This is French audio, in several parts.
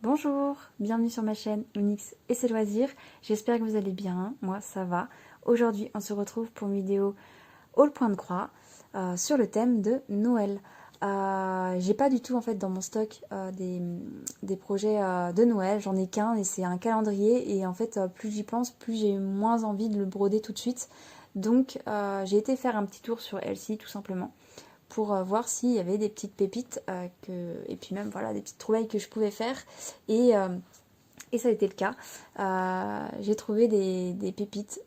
Bonjour, bienvenue sur ma chaîne Onyx et ses loisirs. J'espère que vous allez bien, moi ça va. Aujourd'hui on se retrouve pour une vidéo haut le point de croix sur le thème de Noël. J'ai pas du tout en fait dans mon stock des projets de Noël, j'en ai qu'un et c'est un calendrier et en fait plus j'y pense plus j'ai moins envie de le broder tout de suite. Donc j'ai été faire un petit tour sur Etsy tout simplement pour voir s'il y avait des petites pépites et puis même voilà des petites trouvailles que je pouvais faire et ça a été le cas. J'ai trouvé des pépites,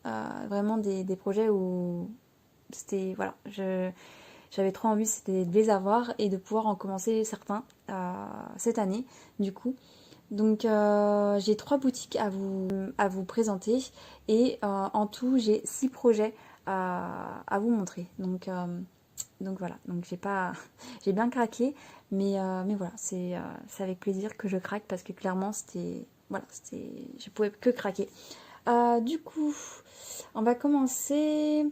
vraiment des projets où c'était voilà, j'avais trop envie c'était de les avoir et de pouvoir en commencer certains cette année du coup. Donc j'ai 3 boutiques à vous présenter et en tout j'ai 6 projets à vous montrer. Donc voilà, donc j'ai bien craqué, mais voilà, c'est avec plaisir que je craque parce que clairement je pouvais que craquer. Du coup, on va commencer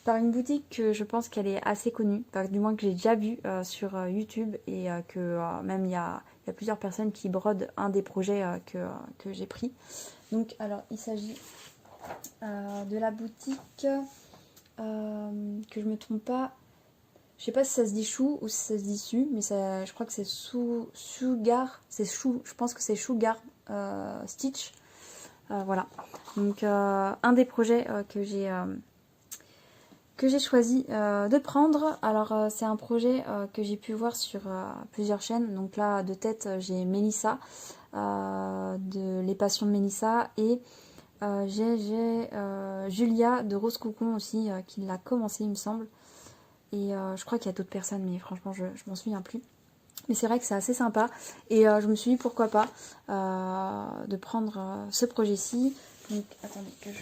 par une boutique que je pense qu'elle est assez connue, enfin, du moins que j'ai déjà vue sur YouTube et que même il y a plusieurs personnes qui brodent un des projets que j'ai pris. Donc alors il s'agit de la boutique que je me trompe pas. Je sais pas si ça se dit chou ou si ça se dit su, mais ça, je crois que c'est Sugar, je pense que c'est Sugar Stitch. Voilà. Donc un des projets que j'ai choisi de prendre. Alors c'est un projet que j'ai pu voir sur plusieurs chaînes. Donc là de tête j'ai Mélissa de Les Passions de Mélissa et j'ai Julia de Rose Cocon aussi qui l'a commencé il me semble. Et je crois qu'il y a d'autres personnes, mais franchement, je m'en souviens plus. Mais c'est vrai que c'est assez sympa. Et je me suis dit pourquoi pas de prendre ce projet-ci. Donc, attendez que je...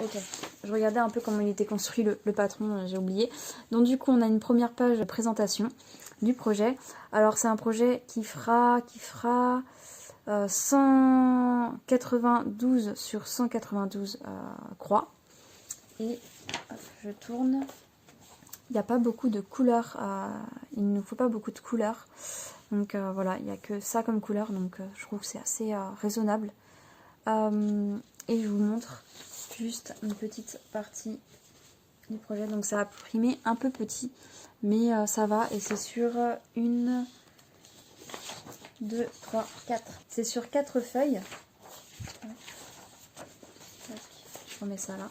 Ok, je regardais un peu comment il était construit le patron, j'ai oublié. Donc du coup, on a une première page de présentation du projet. Alors c'est un projet qui fera 192 sur 192 croix. Et je tourne. Il n'y a pas beaucoup de couleurs, il ne nous faut pas beaucoup de couleurs. Donc voilà, il n'y a que ça comme couleur, donc je trouve que c'est assez raisonnable. Et je vous montre juste une petite partie du projet. Donc ça a imprimé un peu petit, mais ça va. Et c'est sur 1, 2, 3, 4. C'est sur 4 feuilles. Je remets ça là.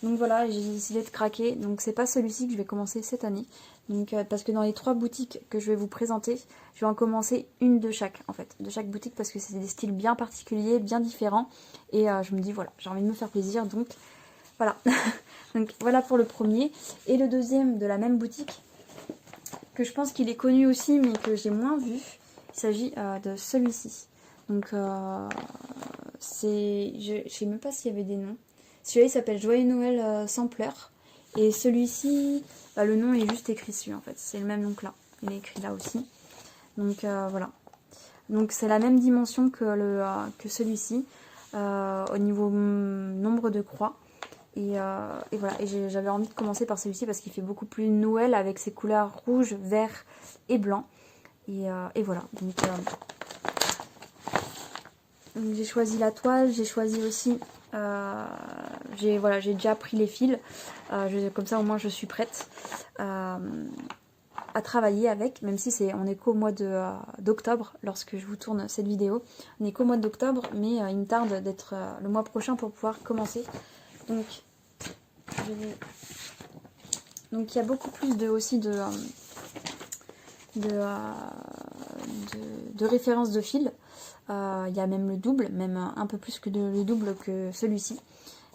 Donc voilà, j'ai décidé de craquer. Donc c'est pas celui-ci que je vais commencer cette année. Donc parce que dans les 3 boutiques que je vais vous présenter, je vais en commencer une de chaque en fait. De chaque boutique parce que c'est des styles bien particuliers, bien différents. Et je me dis voilà, j'ai envie de me faire plaisir. Donc voilà. Donc voilà pour le premier. Et le deuxième de la même boutique, que je pense qu'il est connu aussi mais que j'ai moins vu. Il s'agit de celui-ci. Donc je sais même pas s'il y avait des noms. Celui-là il s'appelle Joyeux Noël sans pleurs. Et celui-ci, le nom est juste écrit dessus en fait. C'est le même nom que là. Il est écrit là aussi. Donc voilà. Donc c'est la même dimension que celui-ci. Au niveau nombre de croix. Et voilà. Et j'avais envie de commencer par celui-ci parce qu'il fait beaucoup plus Noël avec ses couleurs rouge, vert et blanc. Et voilà. Donc j'ai choisi la toile. J'ai choisi aussi... j'ai déjà pris les fils, comme ça au moins je suis prête à travailler avec, même si on est qu'au mois d'octobre lorsque je vous tourne cette vidéo. On est qu'au mois d'octobre, mais il me tarde d'être le mois prochain pour pouvoir commencer. Donc il y a beaucoup plus de références de fils. Il y a même le double, même un peu plus que le double que celui-ci.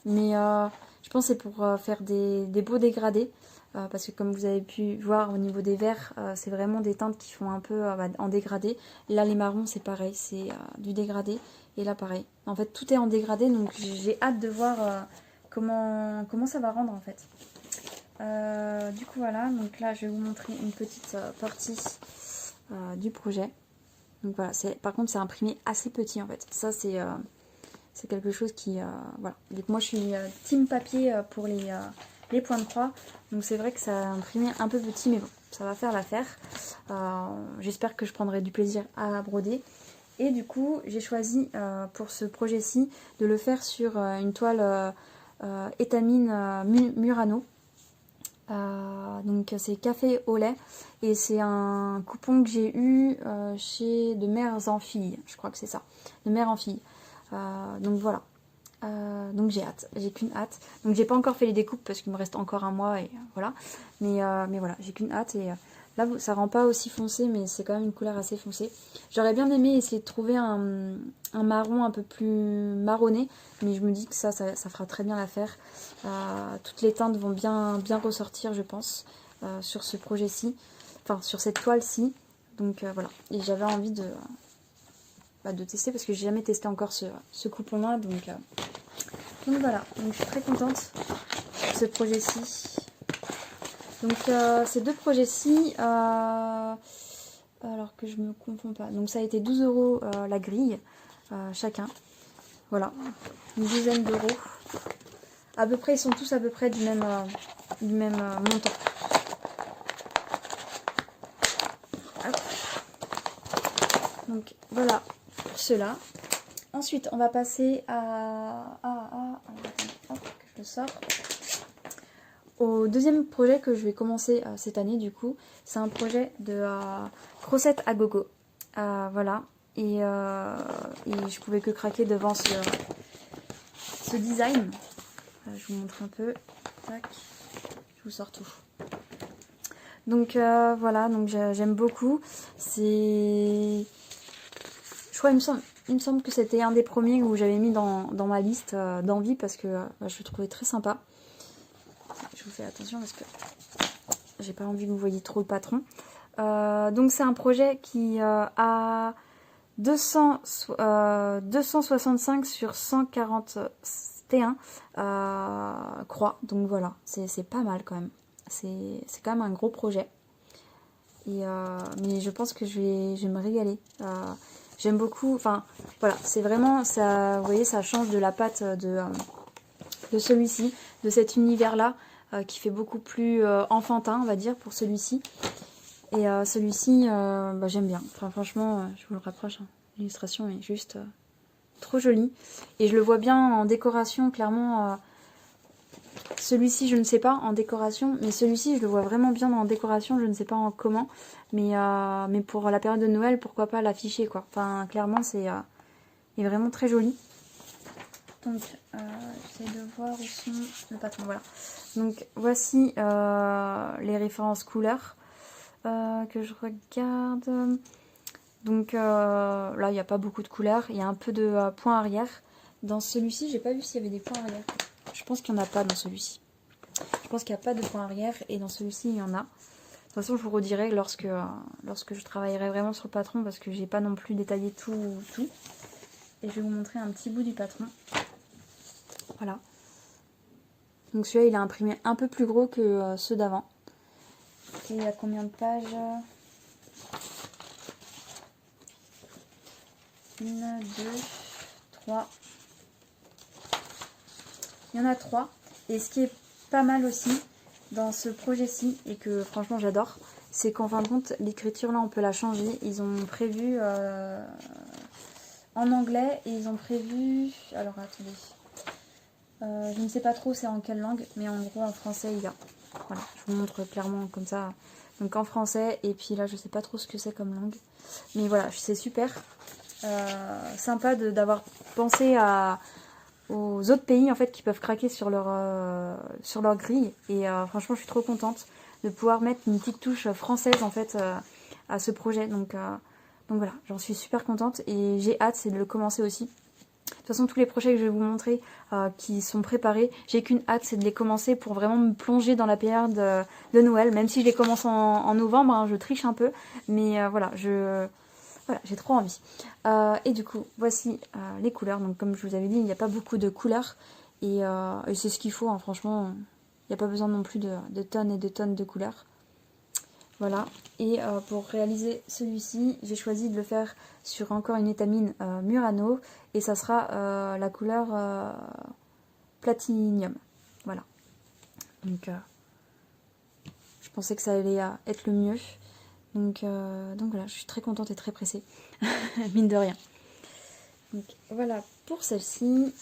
Mais je pense que c'est pour faire des beaux dégradés. Parce que comme vous avez pu voir au niveau des verts, c'est vraiment des teintes qui font un peu en dégradé. Là les marrons c'est pareil, c'est du dégradé. Et là pareil. En fait tout est en dégradé, donc j'ai hâte de voir comment ça va rendre en fait. Du coup voilà, donc là je vais vous montrer une petite partie du projet. Donc voilà, par contre c'est imprimé assez petit en fait. Ça c'est quelque chose qui... voilà. Donc moi je suis team papier pour les points de croix. Donc c'est vrai que ça a imprimé un peu petit, mais bon. ça va faire l'affaire. J'espère que je prendrai du plaisir à broder. Et du coup, j'ai choisi pour ce projet-ci de le faire sur une toile étamine Murano. Donc c'est café au lait et c'est un coupon que j'ai eu chez de mères en filles, je crois que c'est ça, de mère en fille. Donc voilà. Donc j'ai hâte, j'ai qu'une hâte. Donc j'ai pas encore fait les découpes parce qu'il me reste encore un mois et voilà. Mais voilà, j'ai qu'une hâte et là ça rend pas aussi foncé mais c'est quand même une couleur assez foncée. J'aurais bien aimé essayer de trouver un marron un peu plus marronné, mais je me dis que ça fera très bien l'affaire. Toutes les teintes vont bien ressortir je pense sur ce projet-ci, enfin sur cette toile-ci. Donc voilà, et j'avais envie de tester parce que j'ai jamais testé encore ce coupon-là. Donc voilà, donc je suis très contente de ce projet-ci. Donc ces deux projets-ci, alors que je me confonds pas, donc ça a été 12 € la grille chacun. Voilà, une dizaine d'euros. À peu près, ils sont tous à peu près du même montant. Hop. Donc voilà pour ceux-là. Ensuite, on va passer hop, que je le sors. Au deuxième projet que je vais commencer cette année, du coup, c'est un projet de crochet à gogo. Voilà. Et je pouvais que craquer devant ce design. Je vous montre un peu. Tac. Je vous sors tout. Donc voilà, donc j'aime beaucoup. Je crois, il me semble que c'était un des premiers où j'avais mis dans ma liste d'envie parce que je le trouvais très sympa. Je vous fais attention parce que j'ai pas envie que vous voyez trop le patron. Donc c'est un projet qui a 265 sur 141 croix. Donc voilà, c'est pas mal quand même. C'est quand même un gros projet. Mais je pense que je vais me régaler. J'aime beaucoup, enfin voilà, c'est vraiment, ça, vous voyez, ça change de la patte de celui-ci, de cet univers-là, qui fait beaucoup plus enfantin, on va dire, pour celui-ci. Et celui-ci, j'aime bien. Enfin, franchement, je vous le rapproche, hein. L'illustration est juste trop jolie. Et je le vois bien en décoration, clairement. Celui-ci, je ne sais pas en décoration, mais celui-ci, je le vois vraiment bien en décoration, je ne sais pas en comment. Mais pour la période de Noël, pourquoi pas l'afficher, quoi. Enfin, clairement, il est vraiment très joli. Donc, j'essaie de voir où sont le patron, voilà. Donc, voici les références couleurs que je regarde. Donc, là, il n'y a pas beaucoup de couleurs. Il y a un peu de points arrière. Dans celui-ci, j'ai pas vu s'il y avait des points arrière. Je pense qu'il n'y en a pas dans celui-ci. Je pense qu'il n'y a pas de points arrière. Et dans celui-ci, il y en a. De toute façon, je vous redirai lorsque je travaillerai vraiment sur le patron parce que j'ai pas non plus détaillé tout. Et je vais vous montrer un petit bout du patron. Voilà. Donc celui-là, il est imprimé un peu plus gros que ceux d'avant. Et il y a combien de pages? 1, 2, 3. Il y en a 3. Et ce qui est pas mal aussi dans ce projet-ci, et que franchement j'adore, c'est qu'en fin de compte, l'écriture là, on peut la changer. Ils ont prévu en anglais et ils ont prévu... Alors attendez. Je ne sais pas trop c'est en quelle langue, mais en gros en français il y a. Voilà, je vous montre clairement comme ça. Donc en français, et puis là je sais pas trop ce que c'est comme langue. Mais voilà, c'est super. Sympa d'avoir pensé aux autres pays en fait qui peuvent craquer sur leur grille. Et franchement je suis trop contente de pouvoir mettre une petite touche française en fait à ce projet. Donc voilà, j'en suis super contente et j'ai hâte c'est de le commencer aussi. De toute façon, tous les projets que je vais vous montrer qui sont préparés, j'ai qu'une hâte, c'est de les commencer pour vraiment me plonger dans la période de Noël. Même si je les commence en novembre, hein, je triche un peu. Mais voilà, j'ai trop envie. Et du coup, voici les couleurs. Donc comme je vous avais dit, il n'y a pas beaucoup de couleurs. Et c'est ce qu'il faut, hein, franchement. Il n'y a pas besoin non plus de tonnes et de tonnes de couleurs. Voilà, et pour réaliser celui-ci, j'ai choisi de le faire sur encore une étamine Murano, et ça sera la couleur Platinum. Voilà. Donc, je Je pensais que ça allait être le mieux. Donc voilà, je suis très contente et très pressée, mine de rien. Donc voilà pour celle-ci.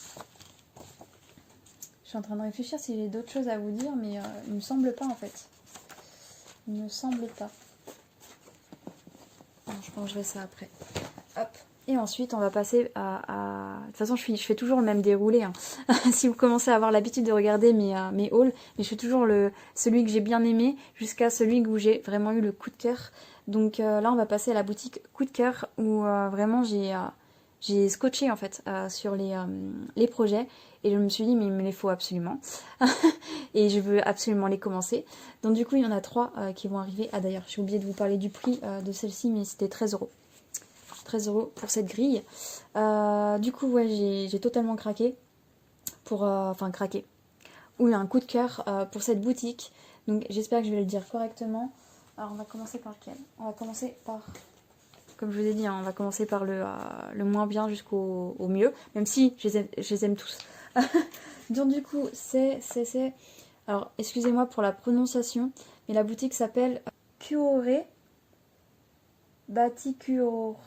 Je suis en train de réfléchir si j'ai d'autres choses à vous dire, mais il me semble pas en fait. Il me semble pas. Non, je rangerai ça après. Hop. Et ensuite, on va passer De toute façon, je fais toujours le même déroulé. Hein. Si vous commencez à avoir l'habitude de regarder mes hauls, mais je fais toujours celui que j'ai bien aimé jusqu'à celui où j'ai vraiment eu le coup de cœur. Donc là, on va passer à la boutique coup de cœur où vraiment j'ai scotché en fait sur les projets. Et je me suis dit, mais il me les faut absolument. Et je veux absolument les commencer. Donc du coup, il y en a 3 qui vont arriver. Ah d'ailleurs, j'ai oublié de vous parler du prix de celle-ci, mais c'était 13 €. 13 € pour cette grille. Du coup, ouais, j'ai totalement craqué. Enfin, craqué. Ou un coup de cœur pour cette boutique. Donc j'espère que je vais le dire correctement. Alors on va commencer par lequel? On va commencer par... Comme je vous ai dit, hein, on va commencer par le moins bien jusqu'au mieux. Même si je les aime tous. Donc du coup, c'est... Alors, excusez-moi pour la prononciation, mais la boutique s'appelle Kuore Batikuor.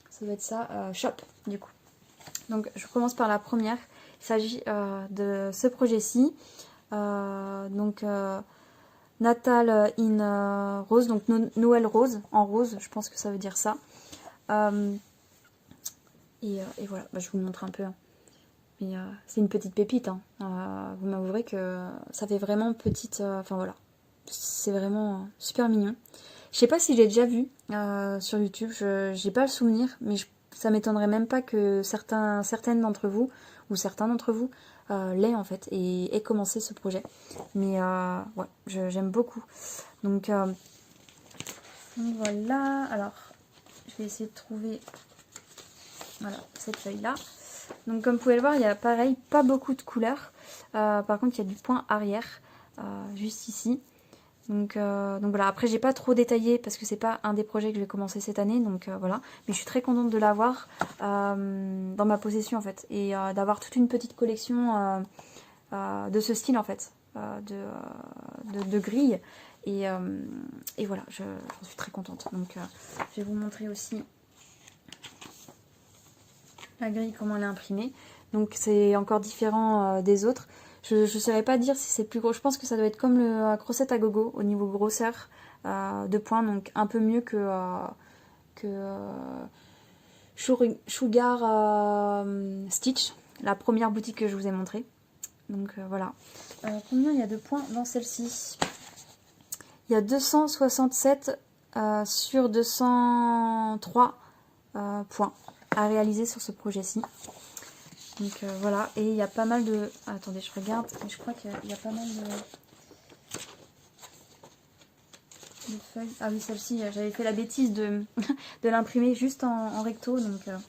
Ça doit être ça, Shop, du coup. Donc, je commence par la première. Il s'agit de ce projet-ci. Natal in Rose, donc Noël Rose, en rose, je pense que ça veut dire ça. Et voilà, bah, je vous montre un peu. Hein. Mais c'est une petite pépite. Hein. Vous m'avouerez que ça fait vraiment petite... Enfin voilà, c'est vraiment super mignon. Je sais pas si j'ai déjà vu sur YouTube, j'ai pas le souvenir, mais ça m'étonnerait même pas que certaines d'entre vous, ou certains d'entre vous, l'aient en fait, et aient commencé ce projet. Mais ouais, j'aime beaucoup. Donc voilà, alors je vais essayer de trouver voilà, cette feuille-là. Donc comme vous pouvez le voir, il y a pareil, pas beaucoup de couleurs. Par contre, il y a du point arrière, juste ici. Donc voilà, après j'ai pas trop détaillé parce que c'est pas un des projets que je vais commencer cette année, donc voilà. Mais je suis très contente de l'avoir dans ma possession en fait. Et d'avoir toute une petite collection de ce style en fait, de grilles. Et voilà, j'en suis très contente. Donc je vais vous montrer aussi la grille, comment elle est imprimée. Donc c'est encore différent des autres. Je ne saurais pas dire si c'est plus gros. Je pense que ça doit être comme le Crochet à gogo au niveau grosseur de points. Donc un peu mieux que Sugar Stitch, la première boutique que je vous ai montrée. Donc voilà. Combien il y a de points dans celle-ci? Il y a 267 sur 203 points à réaliser sur ce projet-ci. Donc voilà, et il y a pas mal de... Attendez, je regarde, je crois qu'il y a pas mal de feuilles. Ah oui, celle-ci, j'avais fait la bêtise de l'imprimer juste en recto. Donc 1,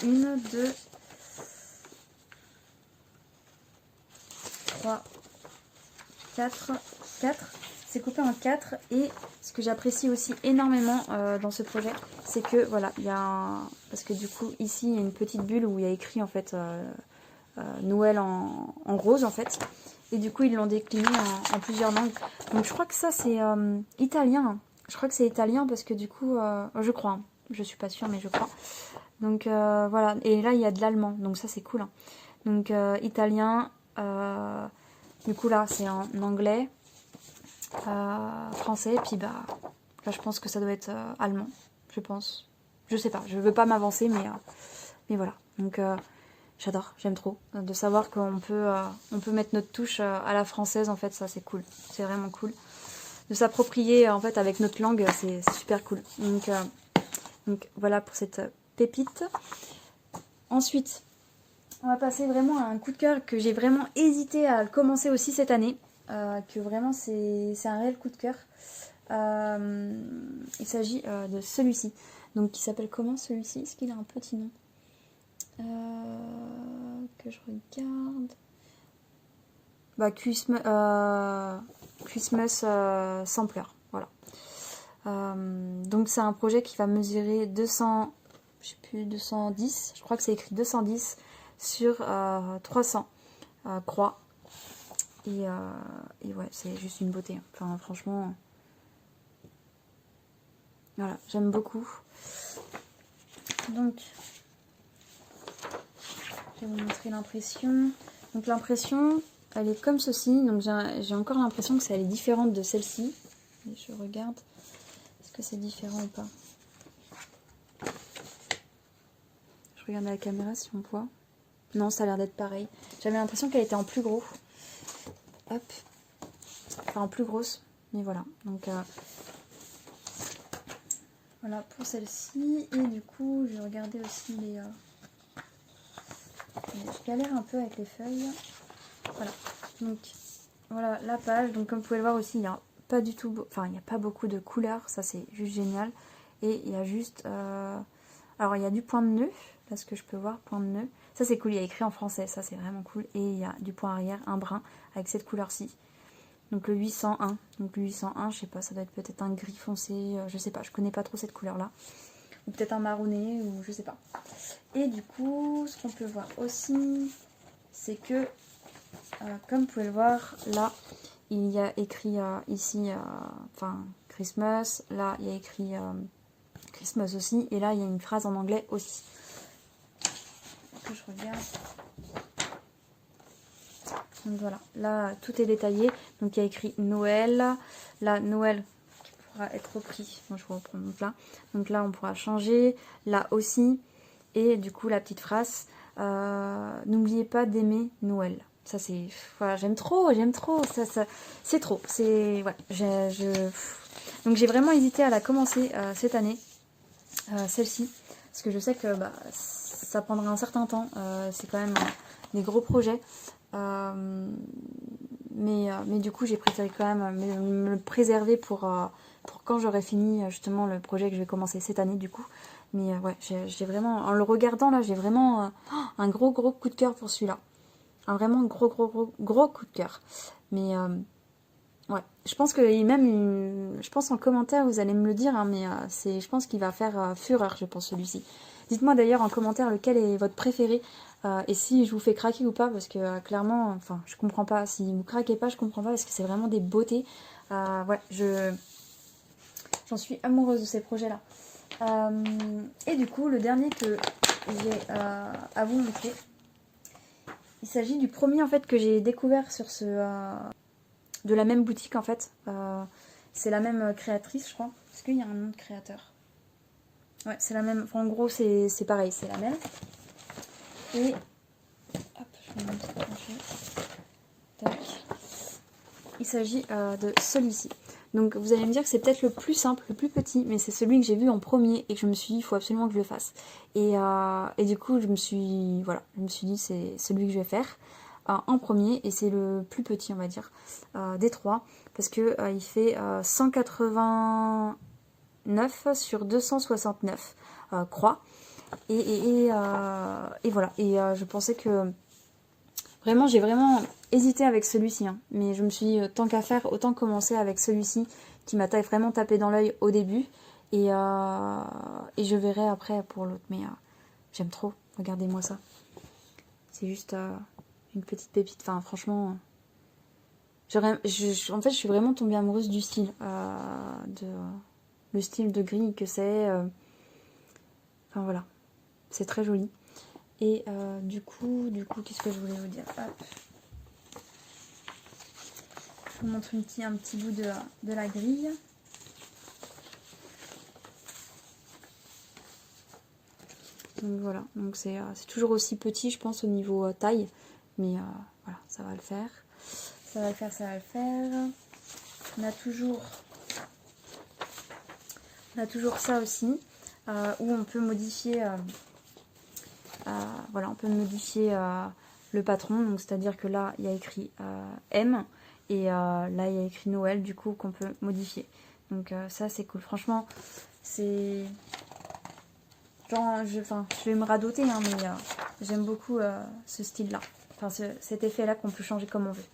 2, 3, 4, 4. C'est coupé en 4. Et ce que j'apprécie aussi énormément dans ce projet, c'est que voilà, il y a un... Parce que du coup, ici, il y a une petite bulle où il y a écrit en fait... Noël en rose en fait, et du coup ils l'ont décliné en plusieurs langues. Donc je crois que ça c'est italien, je crois que c'est italien parce que du coup je crois, hein. Je suis pas sûre mais je crois. Donc voilà, et là il y a de l'allemand, donc ça c'est cool, hein. Donc italien, du coup là c'est en anglais, français, et puis bah là je pense que ça doit être allemand, je pense, je sais pas, je veux pas m'avancer, mais voilà. Donc j'adore, j'aime trop de savoir qu'on peut, on peut mettre notre touche à la française, en fait, ça c'est cool, c'est vraiment cool. De s'approprier en fait avec notre langue, c'est super cool. Donc voilà pour cette pépite. Ensuite, on va passer vraiment à un coup de cœur que j'ai vraiment hésité à commencer aussi cette année, que vraiment c'est un réel coup de cœur. Il s'agit de celui-ci. Donc qui s'appelle comment celui-ci? Est-ce qu'il a un petit nom? Que je regarde. Bah, Christmas Sampler. Voilà. Donc c'est un projet qui va mesurer 200, je sais plus, 210. Je crois que c'est écrit 210 sur 300 croix. Et ouais, c'est juste une beauté. Enfin, franchement, voilà, j'aime beaucoup. Donc, je vais vous montrer l'impression. Donc l'impression, elle est comme ceci. Donc j'ai encore l'impression que elle est différente de celle-ci. Je regarde. Est-ce que c'est différent ou pas? Je regarde à la caméra si on voit. Non, ça a l'air d'être pareil. J'avais l'impression qu'elle était en plus gros. Hop. Enfin, en plus grosse. Mais voilà. Donc, voilà pour celle-ci. Et du coup, je vais regarder aussi les... Je galère un peu avec les feuilles. Voilà. Donc, voilà la page. Donc, comme vous pouvez le voir aussi, il n'y a pas du tout... Enfin, il n'y a pas beaucoup de couleurs. Ça, c'est juste génial. Et il y a juste... Alors, il y a du point de nœud. Là, ce que je peux voir, point de nœud. Ça, c'est cool. Il y a écrit en français. Ça, c'est vraiment cool. Et il y a du point arrière, un brun, avec cette couleur-ci. Donc, le 801. Donc, le 801, je sais pas, ça doit être peut-être un gris foncé. Je sais pas, je connais pas trop cette couleur-là. Ou peut-être un marronné, ou je sais pas. Et du coup, ce qu'on peut voir aussi, c'est que, comme vous pouvez le voir, là, il y a écrit ici, enfin, Christmas. Là, il y a écrit Christmas aussi. Et là, il y a une phrase en anglais aussi. Que je regarde. Donc voilà, là, tout est détaillé. Donc, il y a écrit Noël. Là, Noël qui pourra être repris. Moi, je vais reprendre là. Donc là, on pourra changer. Là aussi. Et du coup, la petite phrase, n'oubliez pas d'aimer Noël. Ça, c'est... Voilà, j'aime trop. Ça, c'est trop. C'est... Ouais, donc, j'ai vraiment hésité à la commencer cette année. Celle-ci. Parce que je sais que ça prendra un certain temps. C'est quand même des gros projets. Mais du coup, j'ai préféré quand même me le préserver pour quand j'aurai fini justement le projet que je vais commencer cette année du coup. Mais ouais, j'ai vraiment, en le regardant là, j'ai vraiment un gros coup de cœur pour celui-là. Un vraiment gros coup de cœur. Mais ouais, je pense que même, je pense en commentaire vous allez me le dire, hein, mais je pense qu'il va faire fureur, je pense celui-ci. Dites-moi d'ailleurs en commentaire lequel est votre préféré et si je vous fais craquer ou pas, parce que clairement, enfin, je comprends pas. Si vous craquez pas, je comprends pas, parce que c'est vraiment des beautés. Ouais, j'en suis amoureuse de ces projets-là. Et du coup, le dernier que j'ai à vous montrer, il s'agit du premier en fait que j'ai découvert sur de la même boutique en fait. C'est la même créatrice, je crois. Est-ce qu'il y a un nom de créateur? Ouais, c'est la même. Enfin, en gros, c'est pareil, c'est la même. Et hop, je vais montrer. Tac. Il s'agit de celui-ci. Donc vous allez me dire que c'est peut-être le plus simple, le plus petit, mais c'est celui que j'ai vu en premier et que je me suis dit il faut absolument que je le fasse. Et du coup je me suis dit c'est celui que je vais faire en premier et c'est le plus petit on va dire des trois parce que il fait 189 sur 269 croix et voilà et je pensais que vraiment, j'ai vraiment hésité avec celui-ci, hein. Mais je me suis dit, tant qu'à faire, autant commencer avec celui-ci qui m'a vraiment tapé dans l'œil au début. Et je verrai après pour l'autre. Mais j'aime trop, regardez-moi ça. C'est juste une petite pépite. Enfin, franchement, en fait, je suis vraiment tombée amoureuse du style. Le style de gris que c'est. Enfin, voilà. C'est très joli. Et du coup, qu'est-ce que je voulais vous dire? Hop. Je vous montre un petit bout de la grille. Donc voilà, donc c'est toujours aussi petit, je pense, au niveau taille. Mais voilà, ça va le faire. Ça va le faire. On a toujours ça aussi, où on peut modifier... voilà, on peut modifier le patron, donc c'est-à-dire que là il y a écrit M et là il y a écrit Noël du coup qu'on peut modifier. Donc ça c'est cool, franchement c'est genre je vais me radoter hein, mais j'aime beaucoup ce style là, enfin cet effet là qu'on peut changer comme on veut.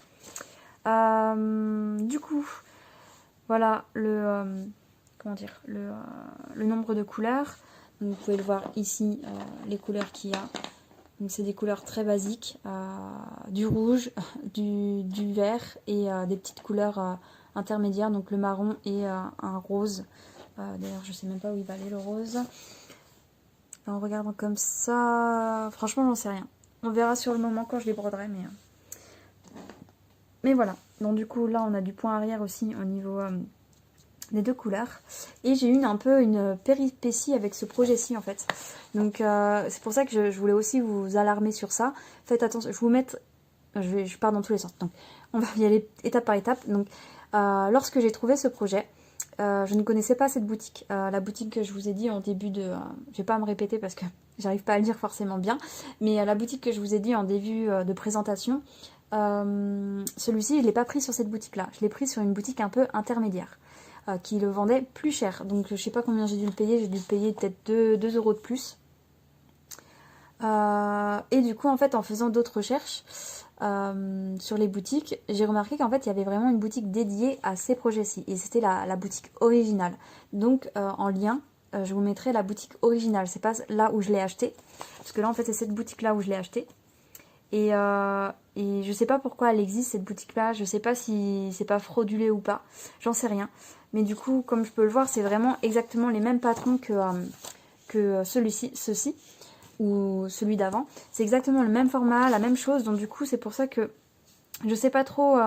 Du coup voilà comment dire le nombre de couleurs. Donc, vous pouvez le voir ici, les couleurs qu'il y a. Donc c'est des couleurs très basiques, du rouge, du vert et des petites couleurs intermédiaires, donc le marron et un rose. D'ailleurs je sais même pas où il va aller le rose. En regardant comme ça, franchement j'en sais rien. On verra sur le moment quand je les broderai, mais voilà. Donc du coup là on a du point arrière aussi au niveau des deux couleurs. Et j'ai eu un peu une péripétie avec ce projet-ci en fait. Donc c'est pour ça que je voulais aussi vous alarmer sur ça. Faites attention, je vais vous mettre... Je pars dans tous les sens. Donc on va y aller étape par étape. Donc lorsque j'ai trouvé ce projet, je ne connaissais pas cette boutique. La boutique que je vous ai dit en début de... je vais pas me répéter parce que j'arrive pas à le dire forcément bien. Mais la boutique que je vous ai dit en début de présentation, celui-ci je ne l'ai pas pris sur cette boutique-là. Je l'ai pris sur une boutique un peu intermédiaire. Qui le vendait plus cher. Donc je sais pas combien j'ai dû le payer, j'ai dû le payer peut-être 2 € de plus. Et du coup en fait en faisant d'autres recherches sur les boutiques, j'ai remarqué qu'en fait il y avait vraiment une boutique dédiée à ces projets-ci. Et c'était la boutique originale. Donc en lien, je vous mettrai la boutique originale. C'est pas là où je l'ai acheté. Parce que là en fait c'est cette boutique-là où je l'ai acheté. Et je sais pas pourquoi elle existe cette boutique là, je sais pas si c'est pas fraudulé ou pas, j'en sais rien. Mais du coup comme je peux le voir c'est vraiment exactement les mêmes patrons que ceux-ci ou celui d'avant. C'est exactement le même format, la même chose, donc du coup c'est pour ça que je sais pas trop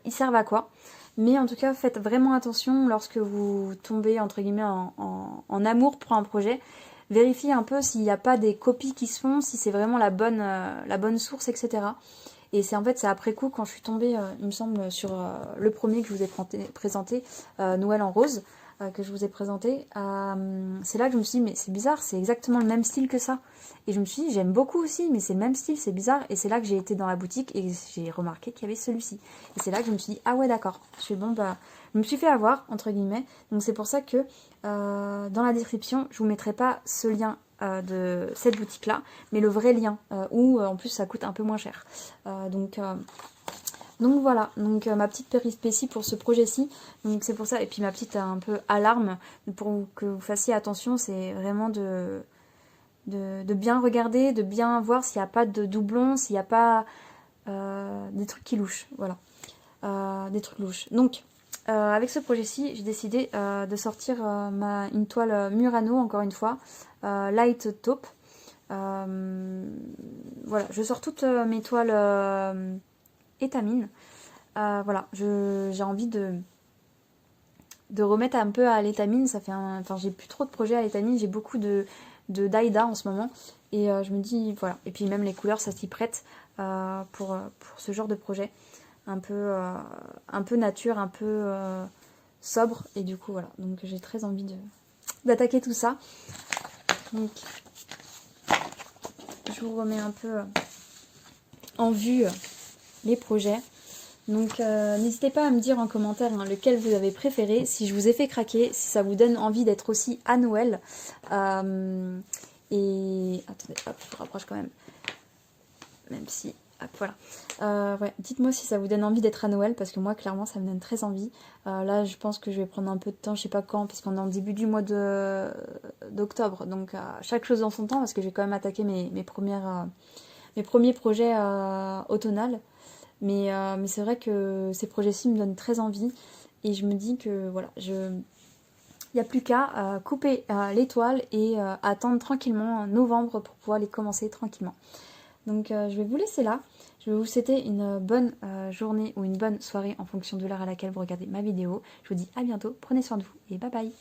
ils servent à quoi. Mais en tout cas faites vraiment attention lorsque vous tombez entre guillemets en amour pour un projet. Vérifiez un peu s'il n'y a pas des copies qui se font, si c'est vraiment la bonne source, etc. Et c'est en fait c'est après coup quand je suis tombée, il me semble, sur le premier que je vous ai présenté, Noël en rose, que je vous ai présenté. C'est là que je me suis dit mais c'est bizarre, c'est exactement le même style que ça. Et je me suis dit j'aime beaucoup aussi, mais c'est le même style, c'est bizarre. Et c'est là que j'ai été dans la boutique et j'ai remarqué qu'il y avait celui-ci. Et c'est là que je me suis dit ah ouais d'accord. Je suis bon bah je me suis fait avoir entre guillemets. Donc c'est pour ça que dans la description je vous mettrai pas ce lien de cette boutique là, mais le vrai lien où en plus ça coûte un peu moins cher. Donc voilà, donc ma petite péripétie pour ce projet-ci, donc c'est pour ça, et puis ma petite un peu alarme pour que vous fassiez attention, c'est vraiment de bien regarder, de bien voir s'il n'y a pas de doublons, s'il n'y a pas des trucs qui louchent, voilà, des trucs louches. Donc avec ce projet-ci, j'ai décidé de sortir une toile Murano, encore une fois, Light Taupe. Voilà, je sors toutes mes toiles étamine. Voilà, j'ai envie de remettre un peu à l'étamine. Ça fait enfin, j'ai plus trop de projets à l'étamine, j'ai beaucoup de Daida en ce moment. Et je me dis, voilà. Et puis même les couleurs, ça s'y prête pour ce genre de projet. Un peu nature, un peu sobre. Et du coup, voilà. Donc j'ai très envie d'attaquer tout ça. Donc, je vous remets un peu en vue les projets. Donc n'hésitez pas à me dire en commentaire lequel vous avez préféré, si je vous ai fait craquer, si ça vous donne envie d'être aussi à Noël. Et attendez, hop, je vous rapproche quand même. Même si, hop, voilà. Ouais, dites-moi si ça vous donne envie d'être à Noël, parce que moi clairement ça me donne très envie. Là je pense que je vais prendre un peu de temps, je sais pas quand, parce qu'on est en début du mois d'octobre. Donc chaque chose dans son temps, parce que j'ai quand même attaqué mes premiers projets automnales. Mais c'est vrai que ces projets-ci me donnent très envie. Et je me dis que voilà, il n'y a plus qu'à couper les toiles et attendre tranquillement novembre pour pouvoir les commencer tranquillement. Donc je vais vous laisser là. Je vais vous souhaiter une bonne journée ou une bonne soirée en fonction de l'heure à laquelle vous regardez ma vidéo. Je vous dis à bientôt, prenez soin de vous et bye bye.